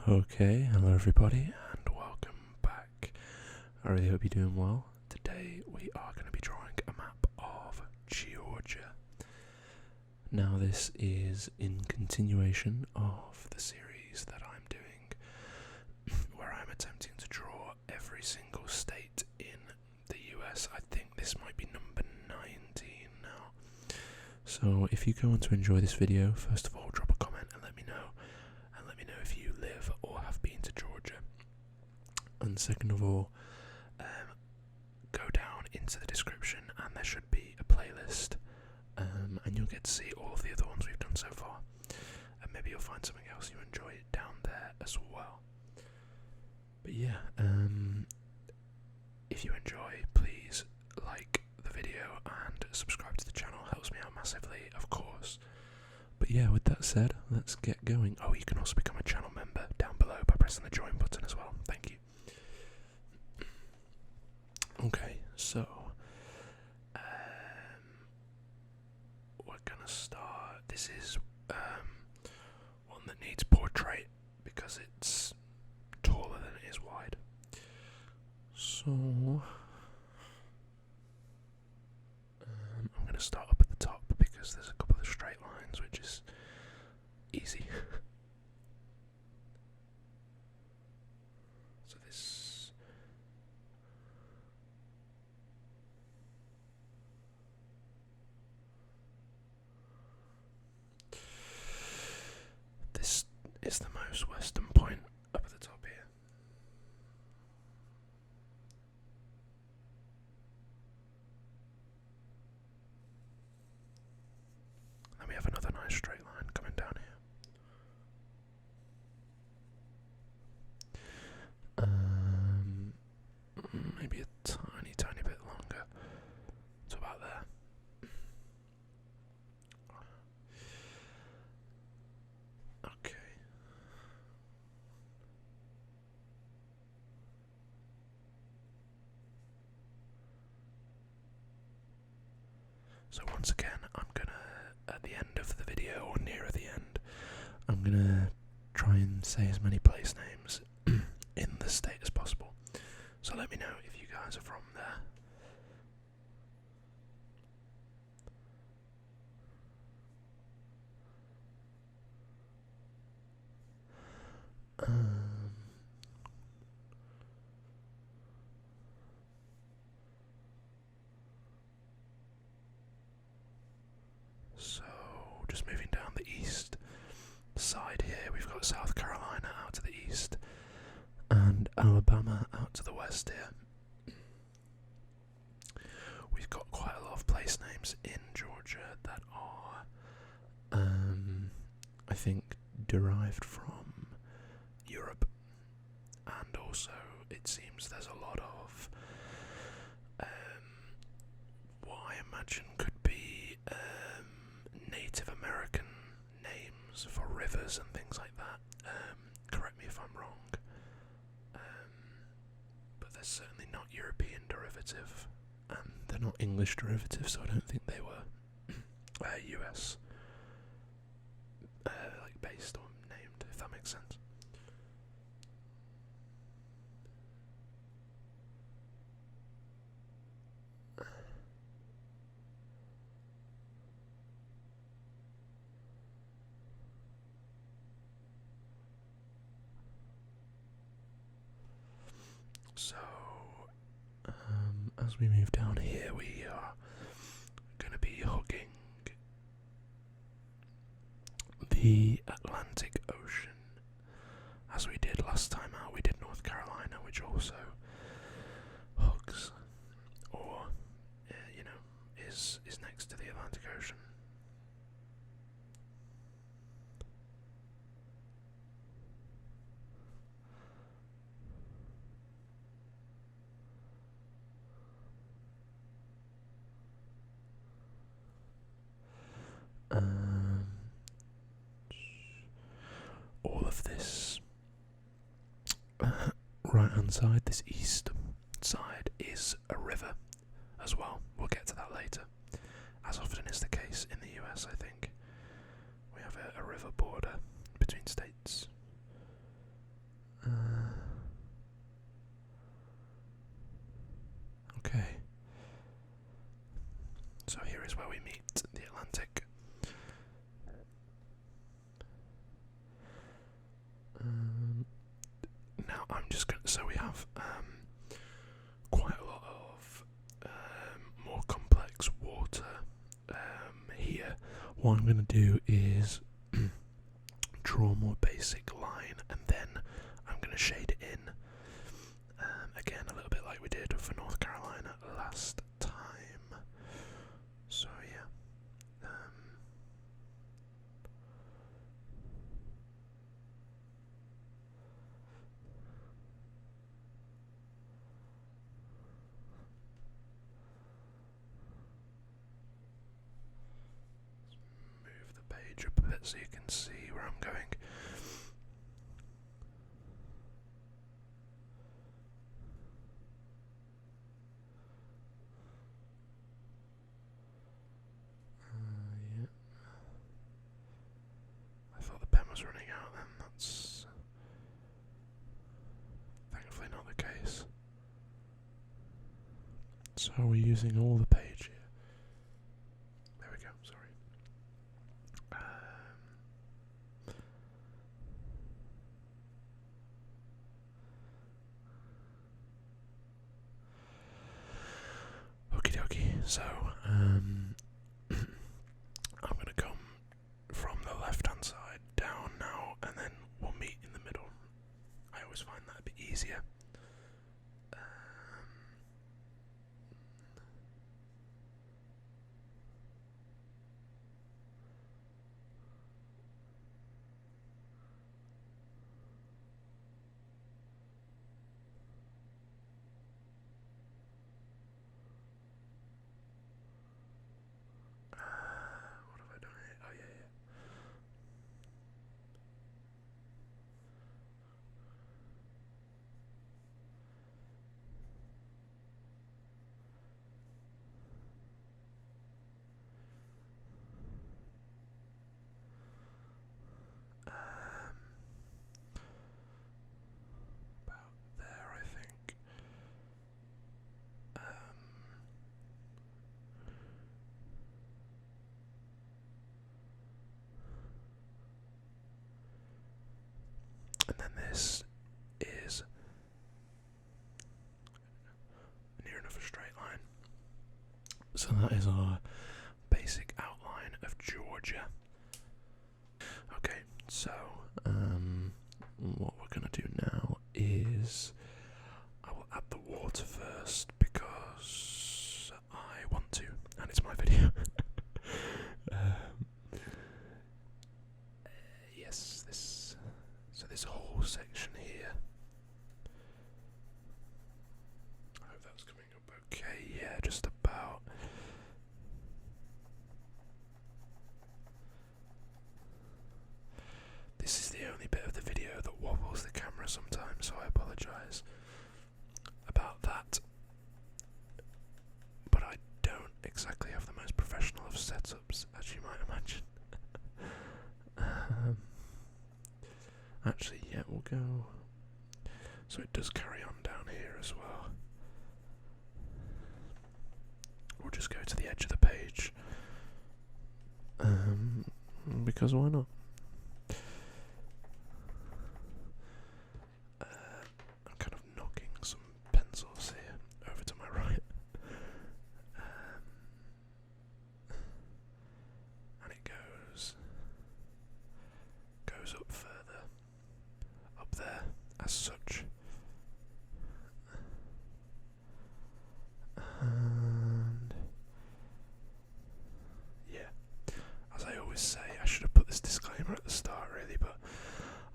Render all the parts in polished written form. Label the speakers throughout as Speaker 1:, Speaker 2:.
Speaker 1: Okay, hello everybody and welcome back. I really hope you're doing well. Today we are going to be drawing a map of Georgia. Now this is in continuation of the series that I'm doing where I'm attempting to draw every single state in the US. I think this might be number 19 now. So if you go on to enjoy this video, first of all drop a comment and let me know. If you live or have been to Georgia. And second of all, go down into the description and there should be a playlist, and you'll get to see all of the other ones we've done so far, and maybe you'll find something else you enjoy down there as well. But yeah, if you enjoy, please like the video and subscribe to the channel. Helps me out massively, of course. But yeah, with that said, let's get going. Oh, you can also become a channel member down below by pressing the join button as well. Thank you. Okay, so we're gonna start. This is one that needs portrait because it's taller than it is wide. So I'm gonna start up at the top because there's a couple of straight lines, which is easy. So this is the most western point up at the top here. Then we have another nice straight line coming down here. Maybe a tiny bit longer. To about there. Okay. So once again, I'm gonna, at the end of the video, or near the end, I'm gonna try and say as many place names in the state as possible. So let me know if you guys are from there. So just moving down the east side here, we've got South Carolina out to the east and Alabama out to the west here. We've got quite a lot of place names in Georgia that are, I think, derived from Europe, and also it seems there's a lot of what I imagine could be Native American names for rivers and things like that. Correct me if I'm wrong. But they're certainly not European derivative, and they're not English derivative, so I don't think they were US like based or named, if that makes sense. So, as we move down here, we are going to be hugging the Atlantic Ocean. As we did last time out, we did North Carolina, which also hugs, or, is next to the Atlantic Ocean. All of this right hand side, this east side, is a river as well. We'll get to that later. As often is the case in the US, I think. We have a river border between states. So here is where we meet the Atlantic. Now I'm just going to, so we have quite a lot of more complex water here. What I'm going to do is draw a more basic line, and then I'm going to shade it in. Again, a little bit like we did for North Carolina last time. So yeah. Move the page up a bit so you can see where I'm going. Yeah. I thought the pen was running out then, that's thankfully not the case. So we're using all the page here. There we go, sorry. Okie dokie, so I'm going to come from the left hand side down now, and then we'll meet in the middle. I always find that a bit easier. What have I done here? Oh yeah. About there, I think. And then this is near enough a straight line. So that is our basic outline of Georgia. Okay, so what we're going to do now is I will add the water first because I want to, and it's my video. Yes, this whole section here. I hope that's coming up okay. Yeah, just about. This is the only bit of the video that wobbles the camera sometimes, so I apologise about that. But I don't exactly have the most professional of setups, as you might imagine. Actually, yeah, we'll go. So it does carry on down here as well. We'll just go to the edge of the page. Because why not? I'm kind of knocking some pencils here over to my right. And it goes up further, up there, as such. And yeah, as I always say, I should have put this disclaimer at the start really, but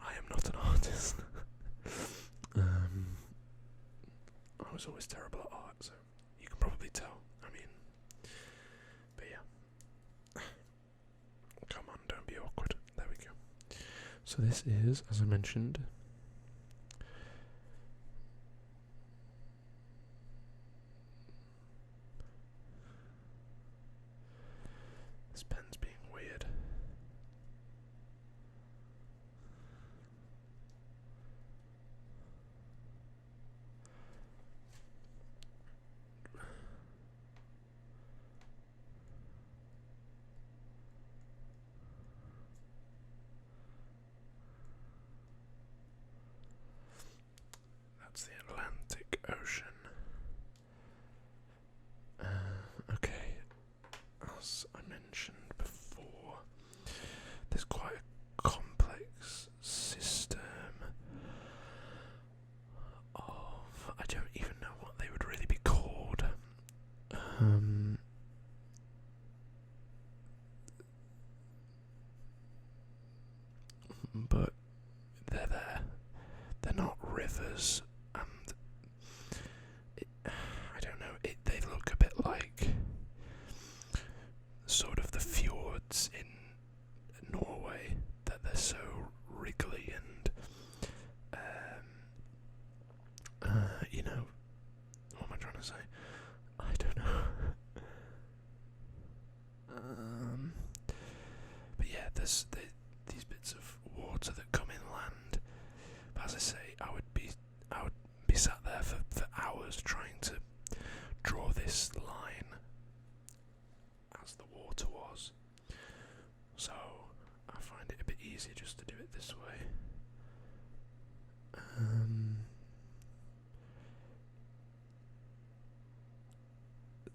Speaker 1: I am not an artist. I was always terrible at art, so you can probably tell. I mean, but yeah. Come on, don't be awkward. There we go. So this is, as I mentioned, this pen's being weird. Um, but they're there. They're not rivers, and I don't know. They look a bit like sort of the fjords in Norway, that they're so wriggly and you know, what am I trying to say? I don't know. But yeah, there's these bits of water that come inland. But as I say, I would be sat there for hours trying to draw this line as the water was. So I find it a bit easier just to do it this way.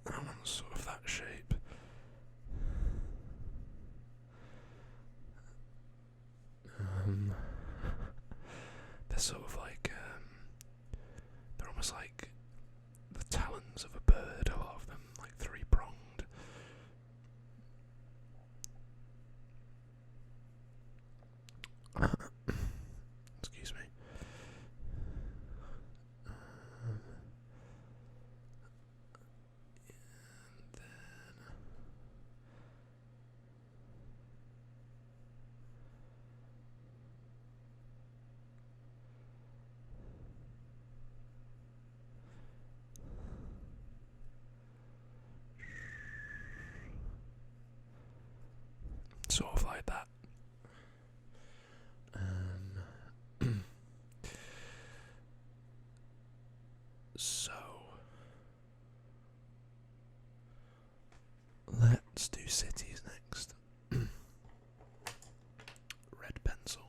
Speaker 1: That one's sort of that shape. They're sort of like, they're almost like the talons of a bird, a lot of them, like three-pronged. Excuse me. Sort of like that. So let's do cities next. Red pencil.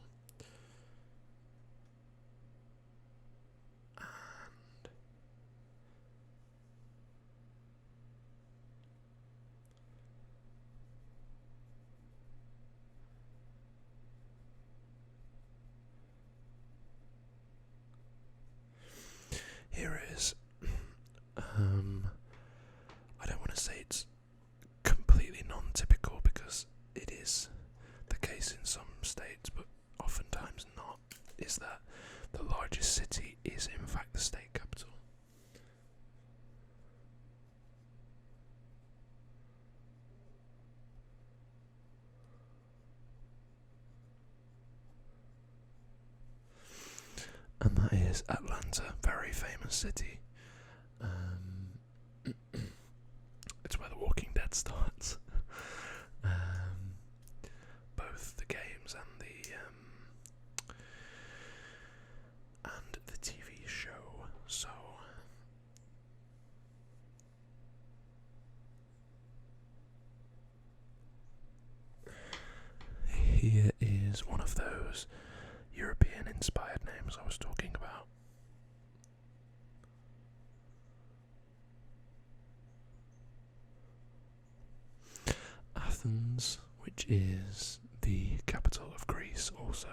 Speaker 1: Here it is. I don't want to say it's completely non-typical because it is the case in some states, but oftentimes not, is that the largest city is in fact the state capital. And that is Atlanta, very famous city. It's where The Walking Dead starts. Both the games and the TV show. So here is one of those European-inspired names I was talking about. Athens, which is the capital of Greece also.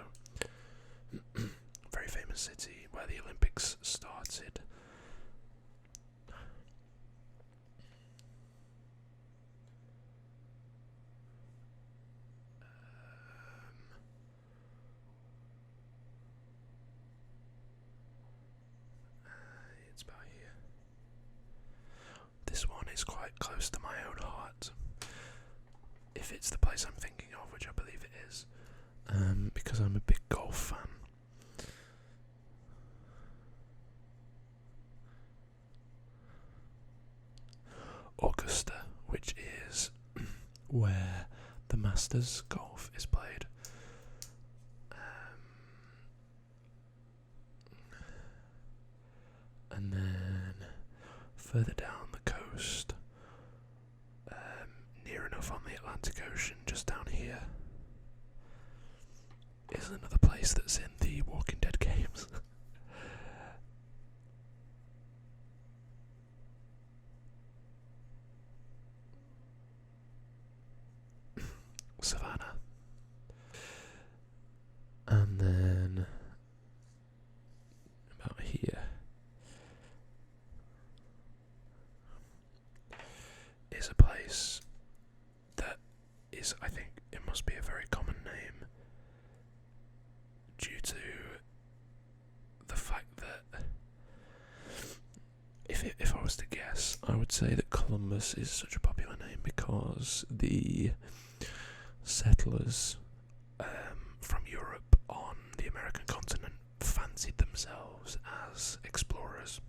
Speaker 1: Very famous city where the Olympics started. It's about here. This one is quite close to my own heart. If it's the place I'm thinking of, which I believe it is, because I'm a big golf fan. Augusta, which is where the Masters golf is played. And then further down the coast, near enough on the Atlantic Ocean, just down here, is another place that's in the Walking Dead games. Savannah. And then about here is a place that is, I think, it must be a very common name due to the fact that if I was to guess, I would say that Columbus is such a popular name because the settlers from Europe on the American continent fancied themselves as explorers,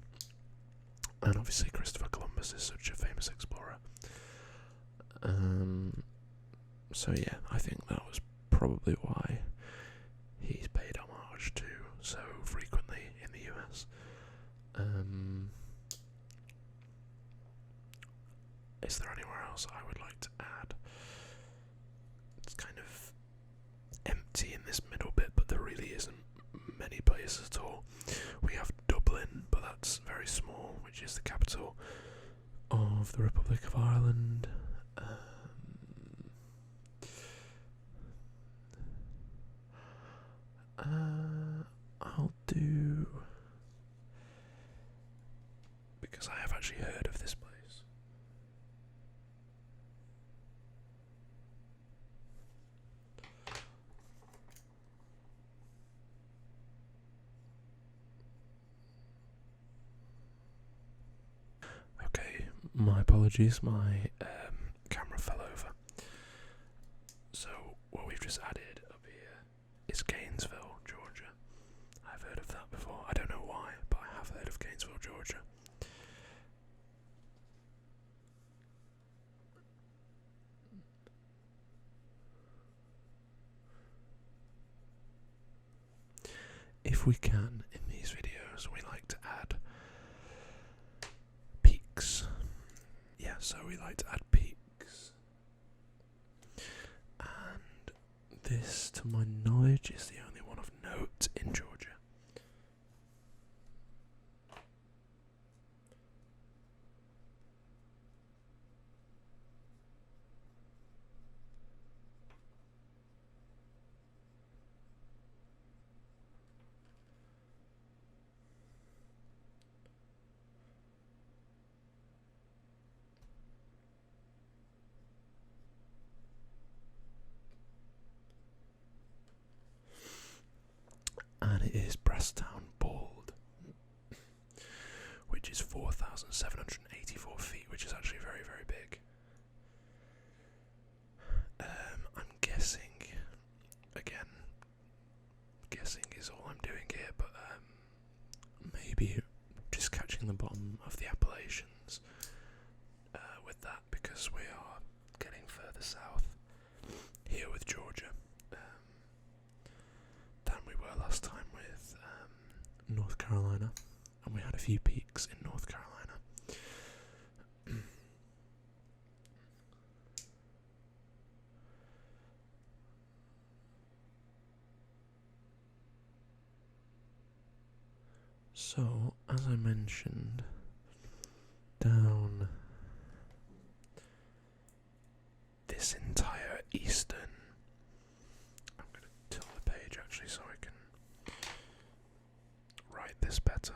Speaker 1: and obviously Christopher Columbus is such a famous explorer. So yeah, I think that was probably why he's paid homage to so frequently in the US. Is there anywhere else I would like to add? It's kind of empty in this middle bit, but there really isn't many places at all. We have Dublin, but that's very small, which is the capital of the Republic of Ireland. I'll do, because I have actually heard of this place. Okay, my apologies, my camera fell over. So what we've just added up here is Gainesville, Georgia. I've heard of that before. I don't know why, but I have heard of Gainesville, Georgia. If we can, in these videos, we like to add peaks. Yeah, so we like to add peaks. And this, to my knowledge, is the only one of note in Georgia. And it is Brasstown Bald, which is 4,784 feet, which is actually very, very big. I'm guessing, again, guessing is all I'm doing here, but maybe just catching the bottom of the Appalachians with that, because we are getting further south here with Georgia than we were last time with North Carolina, and we had a few peaks in North Carolina. So, as I mentioned, down this entire eastern, I'm going to tilt the page actually so I can write this better.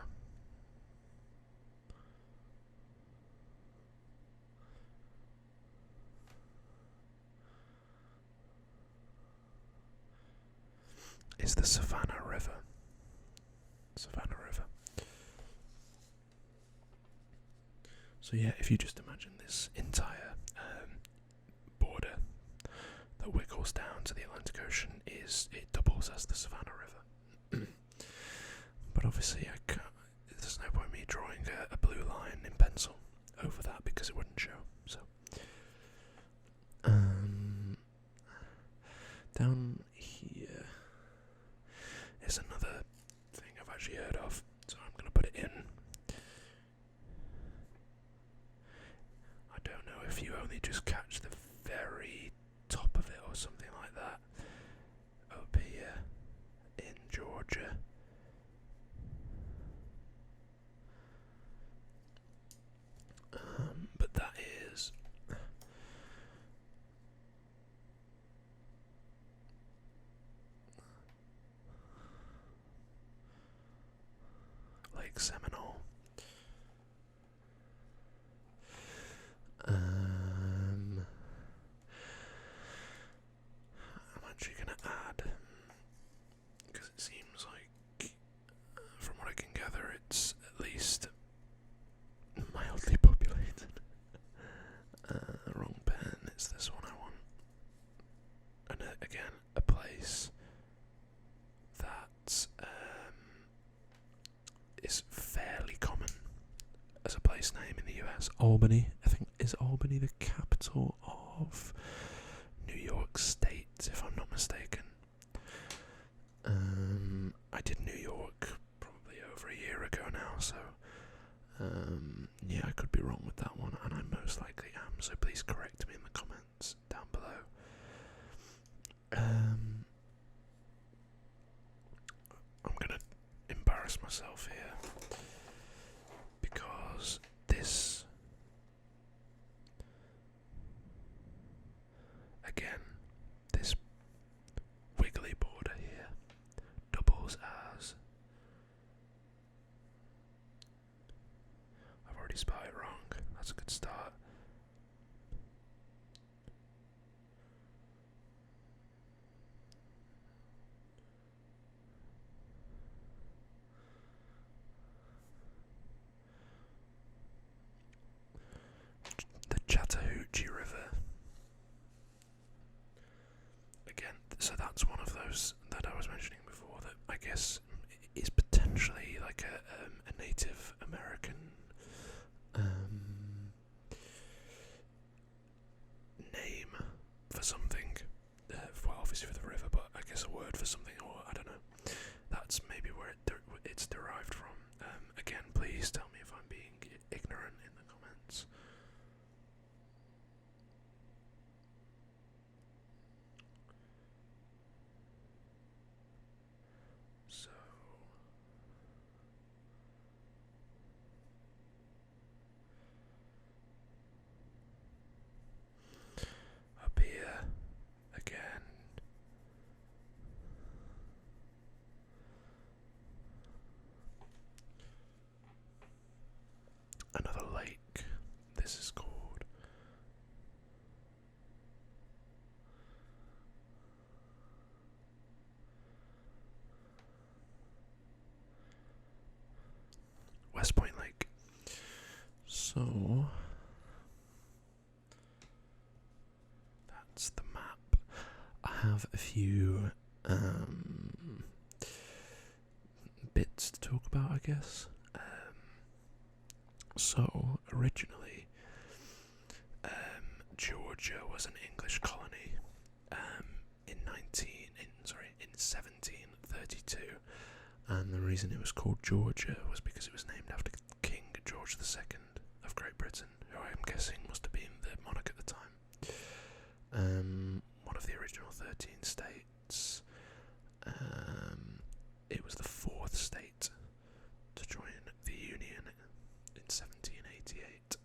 Speaker 1: Is the Savannah River. Savannah River. So yeah, if you just imagine this entire border that wiggles down to the Atlantic Ocean, it doubles as the Savannah River. But obviously there's no point me drawing a blue line in pencil over that because it wouldn't show. So down here is another thing I've actually heard of, so I'm going to put it in. I don't know if you only just catch the very top of it or something like that up here in Georgia. But that is Seminole. is fairly common as a place name in the US. Albany, I think, is Albany the capital of New York State, if I'm not mistaken. I did New York probably over a year ago now, so yeah, I could be wrong with that one, and I most likely am, so please correct me in the comments down below. I'm gonna embarrass myself here because this, again, this wiggly border here doubles as, I've already spelled it wrong, that's a good start. The Chattahoochee River. Again, so that's one of those that I was mentioning before that I guess is potentially like a Native American name for something. Well, obviously for the river, but I guess a word for something, or I don't know. That's maybe where it's derived from. Again, please tell me if I'm being ignorant in the comments. So up here again. Another lake. This is called West Point Lake. So that's the map. I have a few bits to talk about, I guess. So originally, Georgia was an English colony in 1732, and the reason it was called Georgia was because it was named after King George II of Great Britain, who I'm guessing must have been the monarch at the time. One of the original 13 states. It was the fourth state to join the Union in 1788.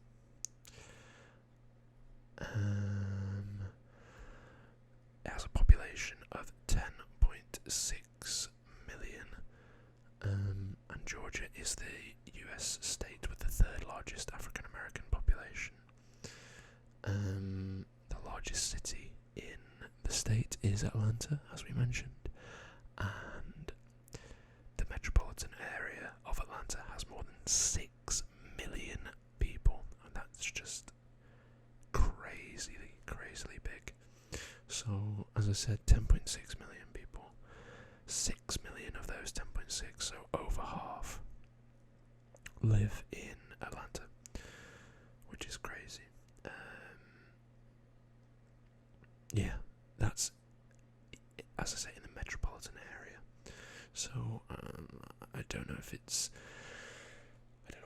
Speaker 1: It has a population of 10.6 million, and Georgia is the US state with the third largest African American population. The largest city in the state is Atlanta, as we mentioned, and the metropolitan area of Atlanta has more than 6 million people, and that's just crazily big. So, as I said, 10.6 million people. 6 million of those 10.6, so over half, live in Atlanta, which is crazy. Yeah, that's, as I say, in the metropolitan area. So, I don't know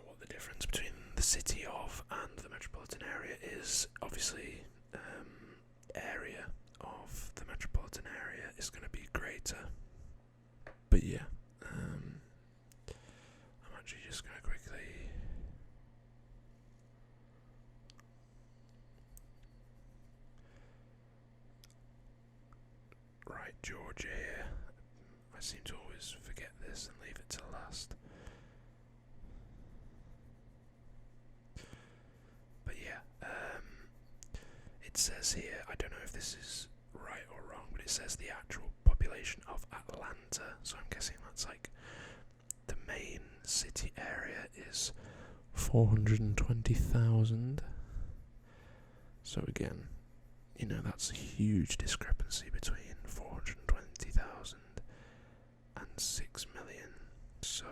Speaker 1: what the difference between the city of and the metropolitan area is. Obviously, area of the metropolitan area is going to be greater. But yeah, I'm actually just going to quickly... Right, Georgia here. I seem to always forget this and leave it to last. But yeah, it says here, I don't know if this is right or wrong, but it says the actual population of Atlanta, so I'm guessing that's like the main city area is 420,000. So again, you know, that's a huge discrepancy between 420,000 and 6 million. So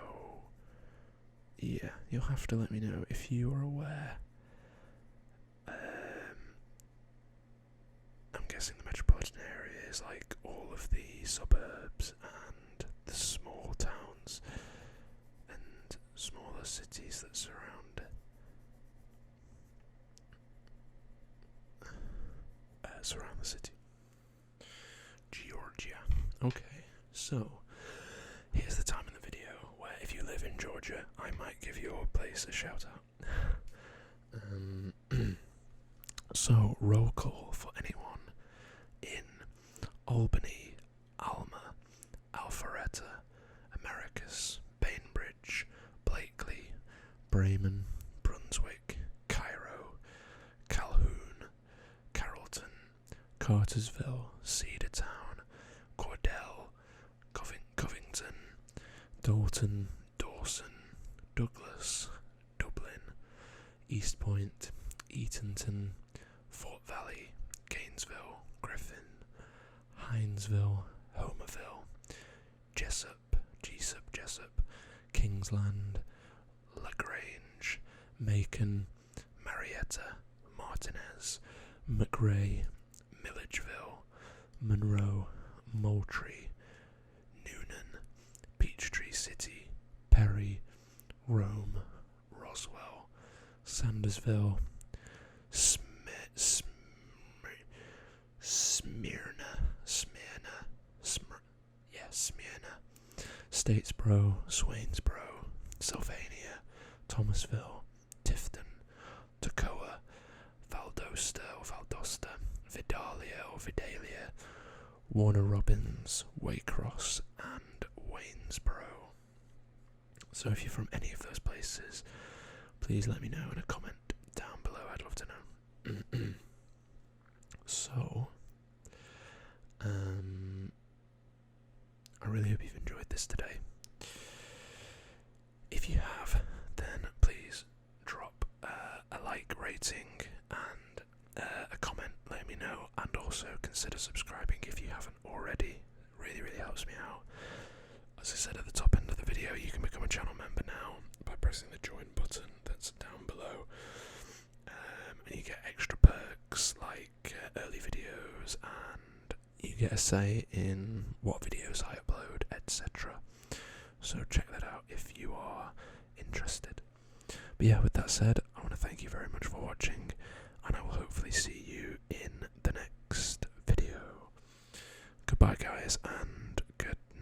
Speaker 1: yeah, you'll have to let me know if you are aware. I'm guessing the metropolitan area is like all of the suburbs and the small towns and smaller cities that surround it. Surround the city. Georgia. Okay, so here's the time in the video where if you live in Georgia, I might give your place a shout out. So, roll call for anyone in Albany, Alma, Alpharetta, Americus, Bainbridge, Blakely, Bremen, Brunswick, Cairo, Calhoun, Carrollton, Cartersville, Cedartown, Cordell, Covington, Dalton, Dawson, Douglas, Dublin, East Point, Eatonton, Fort Valley, Gainesville, Griffin, Hinesville, Homerville, Jessup, Kingsland, LaGrange, Macon, Marietta, Martinez, McRae, Milledgeville, Monroe, Moultrie, Noonan, Peachtree City, Perry, Rome, Roswell, Sandersville, Smyrna, Statesboro, Swainsboro, Sylvania, Thomasville, Tifton, Toccoa, Valdosta, Vidalia, Warner Robins, Waycross, and Waynesboro. So if you're from any of those places, please let me know in a comment down below. I'd love to know. So, I really hope you've enjoyed this today. If you have, then please drop a like rating and a comment, let me know, and also consider subscribing if you haven't already. Really, really helps me out. As I said at the top end of the video, you can become a channel member now by pressing the join button that's down below. And you get extra perks like early videos, and you get a say in what videos I upload, etc. So check that out if you are interested. But yeah, with that said, I want to thank you very much for watching, and I will hopefully see you in the next video. Goodbye guys, and